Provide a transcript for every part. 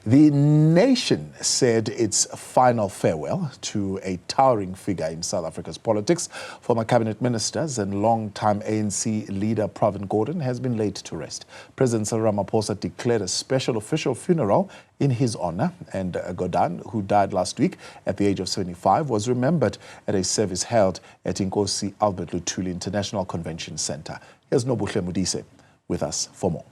The nation said its final farewell to a towering figure in South Africa's politics. Former cabinet ministers and long-time ANC leader Pravin Gordhan has been laid to rest. President Cyril Ramaphosa declared a special official funeral in his honor, and Gordhan, who died last week at the age of 75, was remembered at a service held at Inkosi Luthuli International Convention Center. Here's Nobuhle Mudise with us for more.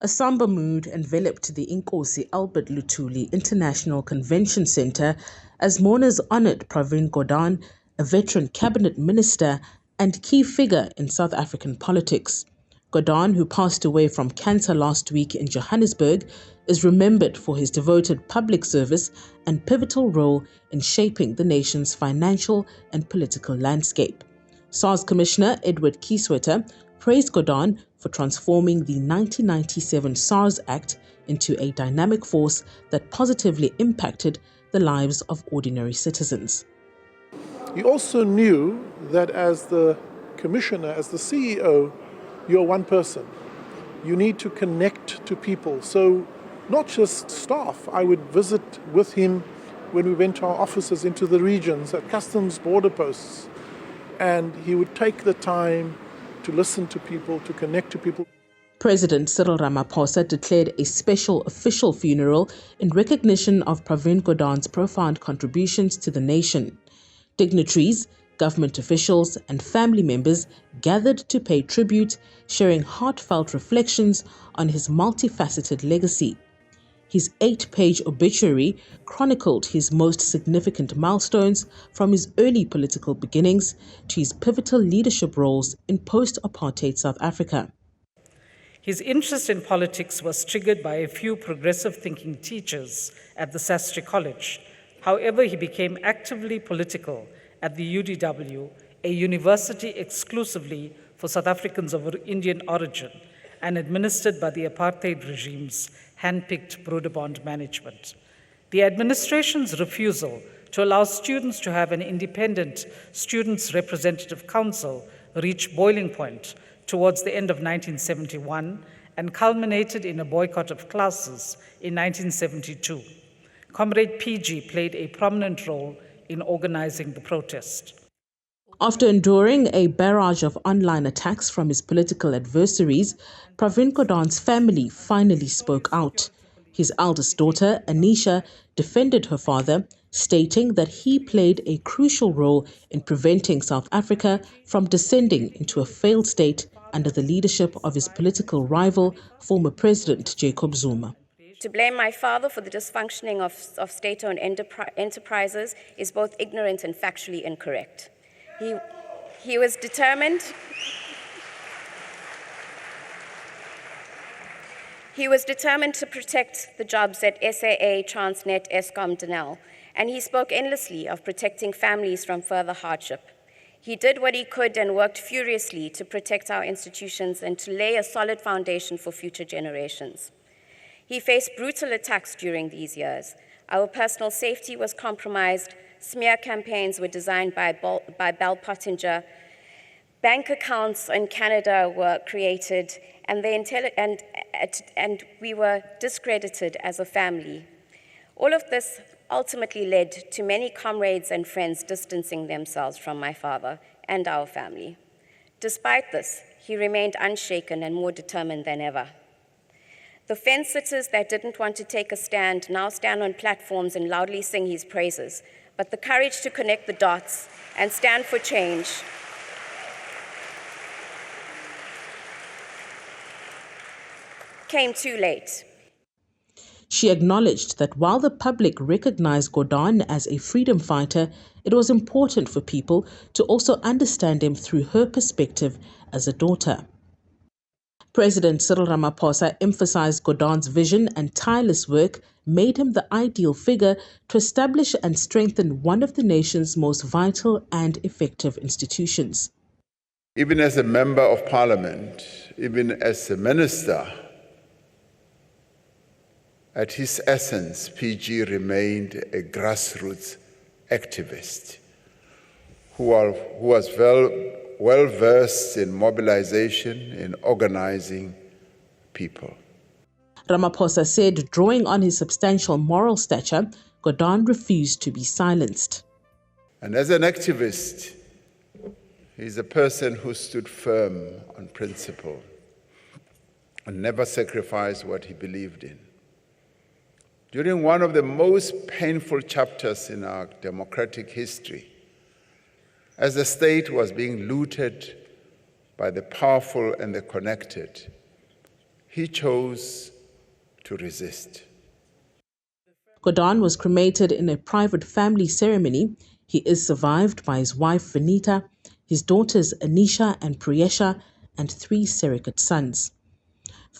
A somber mood enveloped the Inkosi Luthuli International Convention Center as mourners honored Pravin Gordhan, a veteran cabinet minister and key figure in South African politics. Gordhan, who passed away from cancer last week in Johannesburg, is remembered for his devoted public service and pivotal role in shaping the nation's financial and political landscape. SARS Commissioner Edward Kieswetter praised Gordhan for transforming the 1997 SARS Act into a dynamic force that positively impacted the lives of ordinary citizens. He also knew that as the commissioner, as the CEO, you're one person. You need to connect to people. So not just staff. I would visit with him when we went to our offices into the regions at customs border posts, and he would take the time to listen to people, to connect to people. President Cyril Ramaphosa declared a special official funeral in recognition of Pravin Gordhan's profound contributions to the nation. Dignitaries, government officials and family members gathered to pay tribute, sharing heartfelt reflections on his multifaceted legacy. His 8-page obituary chronicled his most significant milestones from his early political beginnings to his pivotal leadership roles in post-apartheid South Africa. His interest in politics was triggered by a few progressive-thinking teachers at the Sastry College. However, he became actively political at the UDW, a university exclusively for South Africans of Indian origin and administered by the apartheid regime's hand-picked Broederbond management. The administration's refusal to allow students to have an independent Students' Representative Council reached boiling point towards the end of 1971 and culminated in a boycott of classes in 1972. Comrade PG played a prominent role in organizing the protest. After enduring a barrage of online attacks from his political adversaries, Pravin Gordhan's family finally spoke out. His eldest daughter, Anisha, defended her father, stating that he played a crucial role in preventing South Africa from descending into a failed state under the leadership of his political rival, former President Jacob Zuma. To blame my father for the dysfunctioning of state-owned enterprises is both ignorant and factually incorrect. He was determined. He was determined to protect the jobs at SAA, Transnet, Eskom, Denel, and he spoke endlessly of protecting families from further hardship. He did what he could and worked furiously to protect our institutions and to lay a solid foundation for future generations. He faced brutal attacks during these years. Our personal safety was compromised. Smear campaigns were designed by Bell Pottinger. Bank accounts in Canada were created, and we were discredited as a family. All of this ultimately led to many comrades and friends distancing themselves from my father and our family. Despite this, he remained unshaken and more determined than ever. The fence-sitters that didn't want to take a stand now stand on platforms and loudly sing his praises. But the courage to connect the dots and stand for change came too late. She acknowledged that while the public recognized Gordhan as a freedom fighter, it was important for people to also understand him through her perspective as a daughter. President Cyril Ramaphosa emphasized Gordhan's vision and tireless work made him the ideal figure to establish and strengthen one of the nation's most vital and effective institutions. Even as a member of parliament, even as a minister, at his essence, PG remained a grassroots activist who was well-versed in mobilization, in organizing people. Ramaphosa said, drawing on his substantial moral stature, Gordhan refused to be silenced. And as an activist, he's a person who stood firm on principle and never sacrificed what he believed in. During one of the most painful chapters in our democratic history, as the state was being looted by the powerful and the connected, he chose to resist. Gordhan was cremated in a private family ceremony. He is survived by his wife Vanita, his daughters Anisha and Priyesha, and 3 surrogate sons.